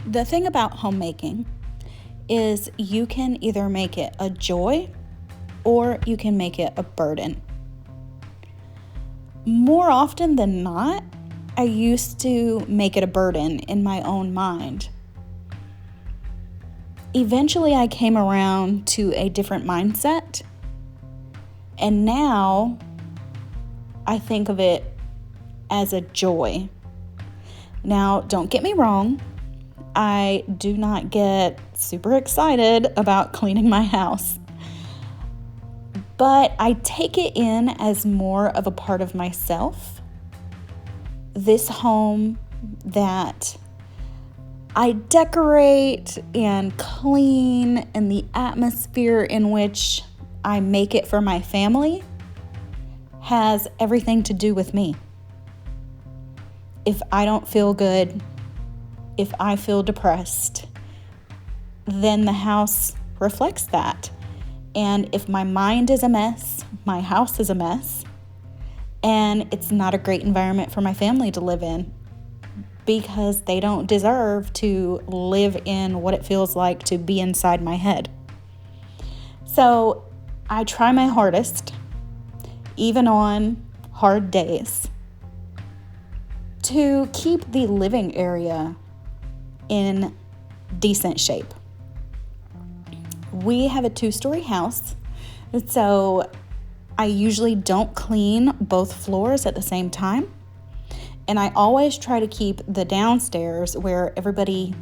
The thing about homemaking is you can either make it a joy or you can make it a burden. More often than not, I used to make it a burden in my own mind. Eventually, I came around to a different mindset, and now I think of it as a joy. Now, don't get me wrong, I do not get super excited about cleaning my house, but I take it in as more of a part of myself. This home that I decorate and clean, and the atmosphere in which I make it for my family has everything to do with me. If I don't feel good, if I feel depressed, then the house reflects that. And if my mind is a mess, my house is a mess, and it's not a great environment for my family to live in, because they don't deserve to live in what it feels like to be inside my head. So I try my hardest, even on hard days, to keep the living area in decent shape. We have a 2-story house, so I usually don't clean both floors at the same time. And I always try to keep the downstairs, where everybody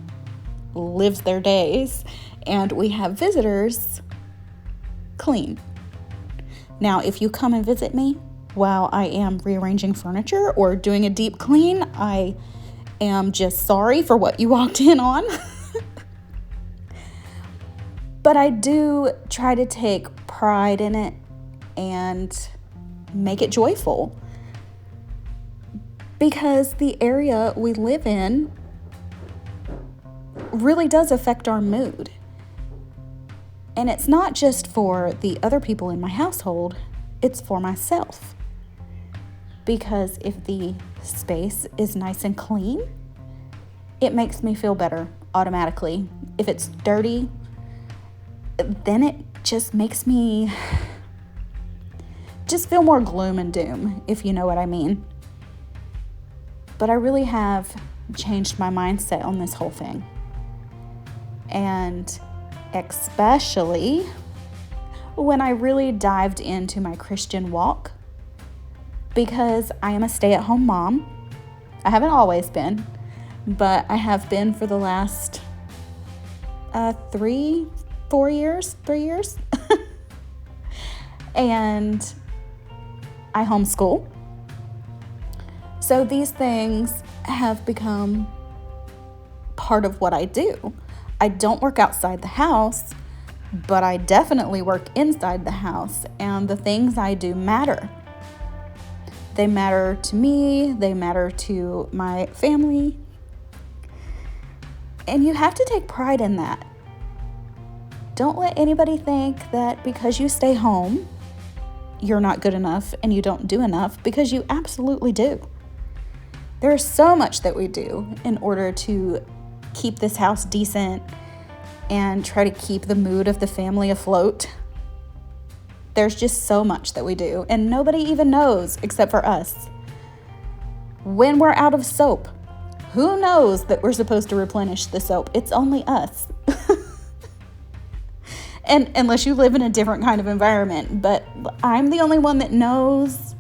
lives their days and we have visitors, clean. Now, if you come and visit me while I am rearranging furniture or doing a deep clean, I am just sorry for what you walked in on. But I do try to take pride in it and make it joyful, because the area we live in really does affect our mood. And it's not just for the other people in my household, it's for myself. Because if the space is nice and clean, it makes me feel better automatically. If it's dirty, then it just makes me just feel more gloom and doom, if you know what I mean. But I really have changed my mindset on this whole thing. And especially when I really dived into my Christian walk, because I am a stay-at-home mom. I haven't always been, but I have been for the last 3 years. And I homeschool. So these things have become part of what I do. I don't work outside the house, but I definitely work inside the house, and the things I do matter. They matter to me, they matter to my family, and you have to take pride in that. Don't let anybody think that because you stay home, you're not good enough and you don't do enough, because you absolutely do. There's so much that we do in order to keep this house decent and try to keep the mood of the family afloat. There's just so much that we do, and nobody even knows except for us. When we're out of soap, who knows that we're supposed to replenish the soap? It's only us. And unless you live in a different kind of environment, but I'm the only one that knows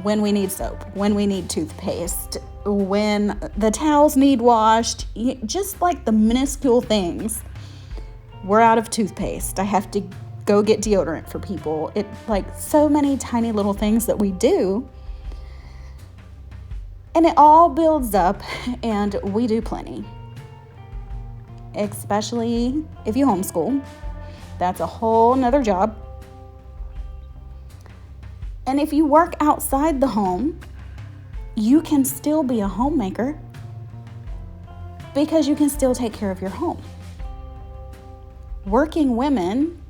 when we need soap, when we need toothpaste, when the towels need washed, just like the minuscule things. We're out of toothpaste. I have to go get deodorant for people. It like so many tiny little things that we do. And it all builds up, and we do plenty. Especially if you homeschool. That's a whole nother job. And if you work outside the home, you can still be a homemaker, because you can still take care of your home. Working women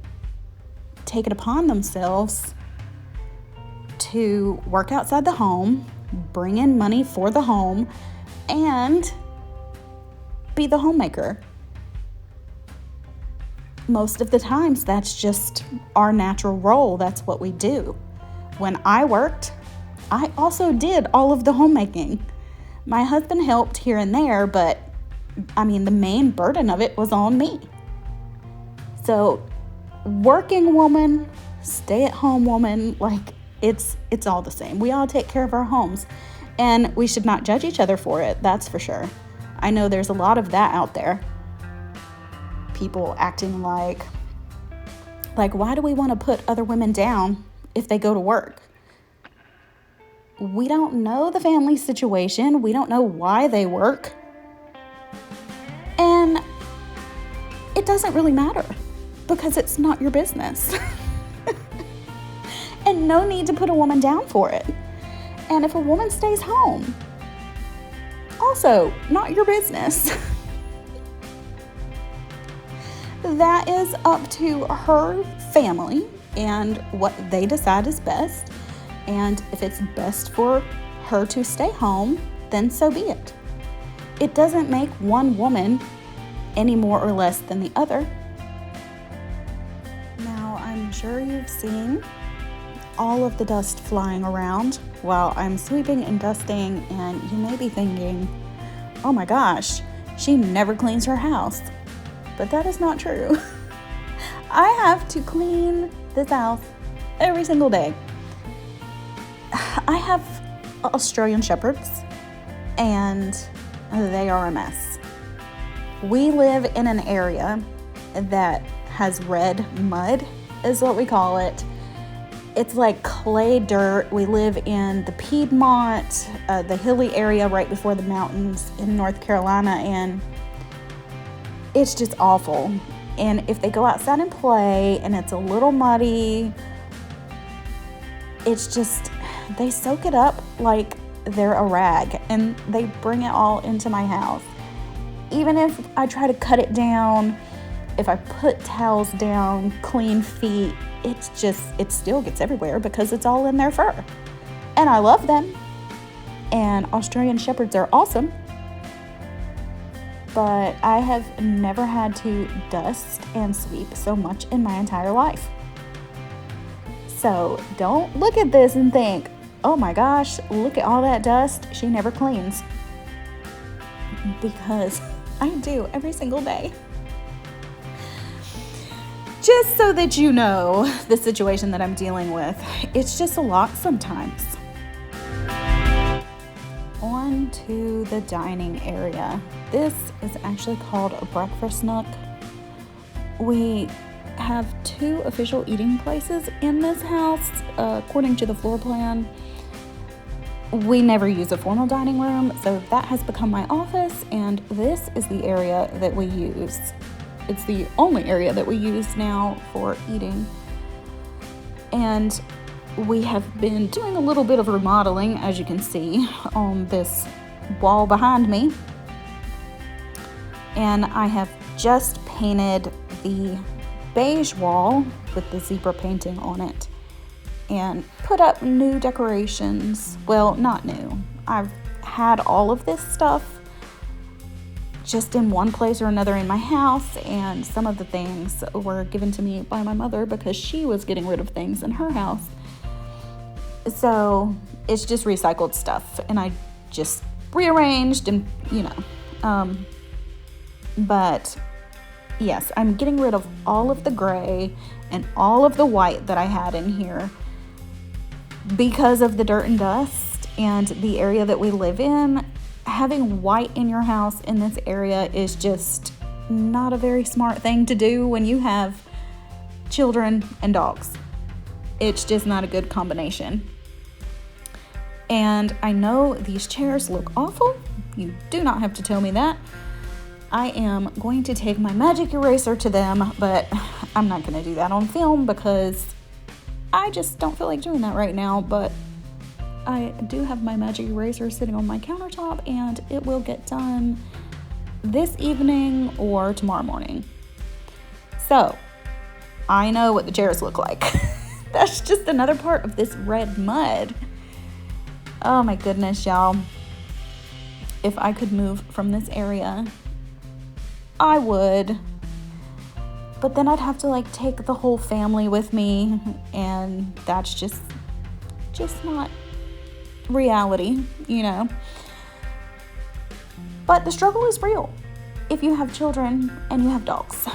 take it upon themselves to work outside the home, bring in money for the home, and be the homemaker. Most of the times, that's just our natural role. That's what we do. When I worked, I also did all of the homemaking. My husband helped here and there, but the main burden of it was on me. So, working woman, stay-at-home woman, it's all the same. We all take care of our homes, and we should not judge each other for it, that's for sure. I know there's a lot of that out there. People acting like why do we want to put other women down if they go to work? We don't know the family situation. We don't know why they work. And it doesn't really matter because it's not your business. And no need to put a woman down for it. And if a woman stays home, also not your business. That is up to her family and what they decide is best. And if it's best for her to stay home, then so be it. It doesn't make one woman any more or less than the other. Now, I'm sure you've seen all of the dust flying around while I'm sweeping and dusting, and you may be thinking, oh my gosh, she never cleans her house. But that is not true. I have to clean this house every single day. I have Australian Shepherds, and they are a mess. We live in an area that has red mud, is what we call it. It's like clay dirt. We live in the Piedmont, the hilly area right before the mountains in North Carolina, and it's just awful. And if they go outside and play and it's a little muddy, it's just, they soak it up like they're a rag and they bring it all into my house. Even if I try to cut it down, if I put towels down, clean feet, it still gets everywhere because it's all in their fur. And I love them. And Australian Shepherds are awesome. But I have never had to dust and sweep so much in my entire life. So don't look at this and think, oh my gosh, look at all that dust. She never cleans. Because I do every single day. Just so that you know the situation that I'm dealing with, it's just a lot sometimes. On to the dining area. This is actually called a breakfast nook. We have 2 official eating places in this house, according to the floor plan. We never use a formal dining room, so that has become my office, and this is the area that we use. It's the only area that we use now for eating. And we have been doing a little bit of remodeling, as you can see, on this wall behind me. And I have just painted the beige wall with the zebra painting on it and put up new decorations. Well, not new. I've had all of this stuff just in one place or another in my house, and some of the things were given to me by my mother because she was getting rid of things in her house. So it's just recycled stuff, and I just rearranged and, but yes, I'm getting rid of all of the gray and all of the white that I had in here because of the dirt and dust and the area that we live in. Having white in your house in this area is just not a very smart thing to do when you have children and dogs. It's just not a good combination. And I know these chairs look awful. You do not have to tell me that. I am going to take my magic eraser to them, but I'm not going to do that on film because I just don't feel like doing that right now. But I do have my magic eraser sitting on my countertop, and it will get done this evening or tomorrow morning. So I know what the chairs look like. That's just another part of this red mud. Oh my goodness, y'all. If I could move from this area, I would. But then I'd have to like take the whole family with me, and that's just not reality, you know. But the struggle is real if you have children and you have dogs.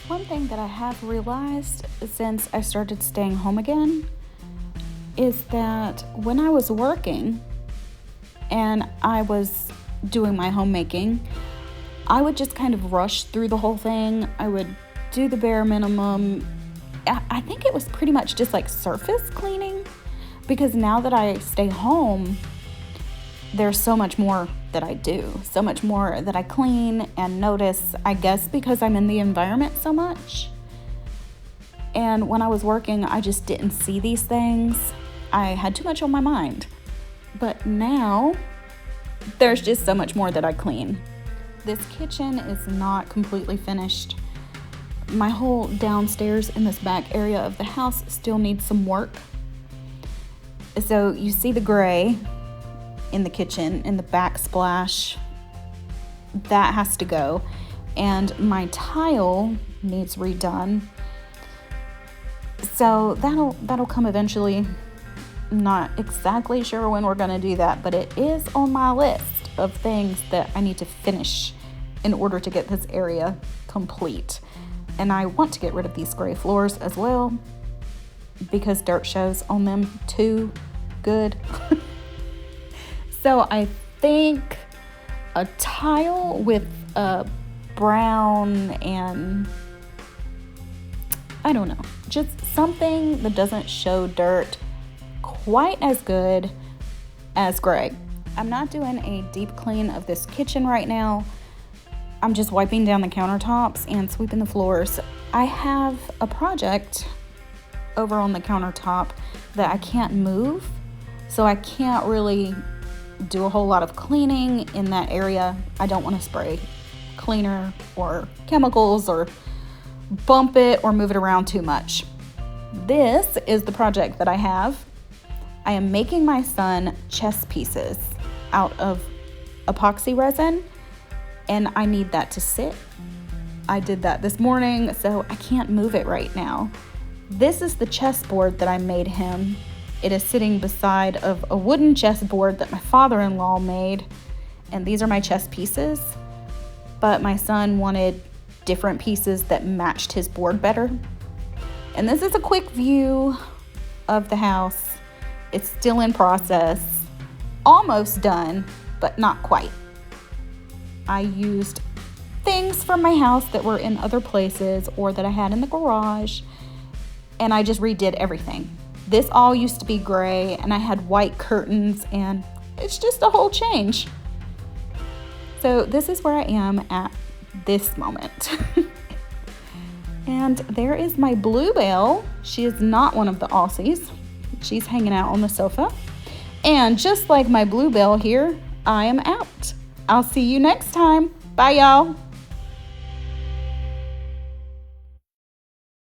One thing that I have realized since I started staying home again is that when I was working and I was doing my homemaking, I would just kind of rush through the whole thing. I would do the bare minimum. I think it was pretty much just like surface cleaning, because now that I stay home, there's so much more that I do, so much more that I clean and notice, I guess because I'm in the environment so much. And when I was working, I just didn't see these things. I had too much on my mind. But now, there's just so much more that I clean. This kitchen is not completely finished. My whole downstairs in this back area of the house still needs some work. So you see the gray in the kitchen, in the backsplash, that has to go. And my tile needs redone. So that'll come eventually. Not exactly sure when we're gonna do that, but it is on my list of things that I need to finish in order to get this area complete. And I want to get rid of these gray floors as well, because dirt shows on them too good. So I think a tile with a brown and, I don't know, just something that doesn't show dirt quite as good as gray. I'm not doing a deep clean of this kitchen right now. I'm just wiping down the countertops and sweeping the floors. I have a project over on the countertop that I can't move, so I can't really do a whole lot of cleaning in that area. I don't want to spray cleaner or chemicals or bump it or move it around too much. This is the project that I have. I am making my son chess pieces out of epoxy resin, and I need that to sit. I did that this morning, so I can't move it right now. This is the chessboard that I made him. It is sitting beside of a wooden chessboard that my father-in-law made, and these are my chess pieces. But my son wanted different pieces that matched his board better. And this is a quick view of the house. It's still in process, almost done, but not quite. I used things from my house that were in other places or that I had in the garage, and I just redid everything. This all used to be gray, and I had white curtains, and it's just a whole change. So this is where I am at this moment. And there is my bluebell. She is not one of the Aussies. She's hanging out on the sofa. And just like my bluebell here, I am out. I'll see you next time. Bye, y'all.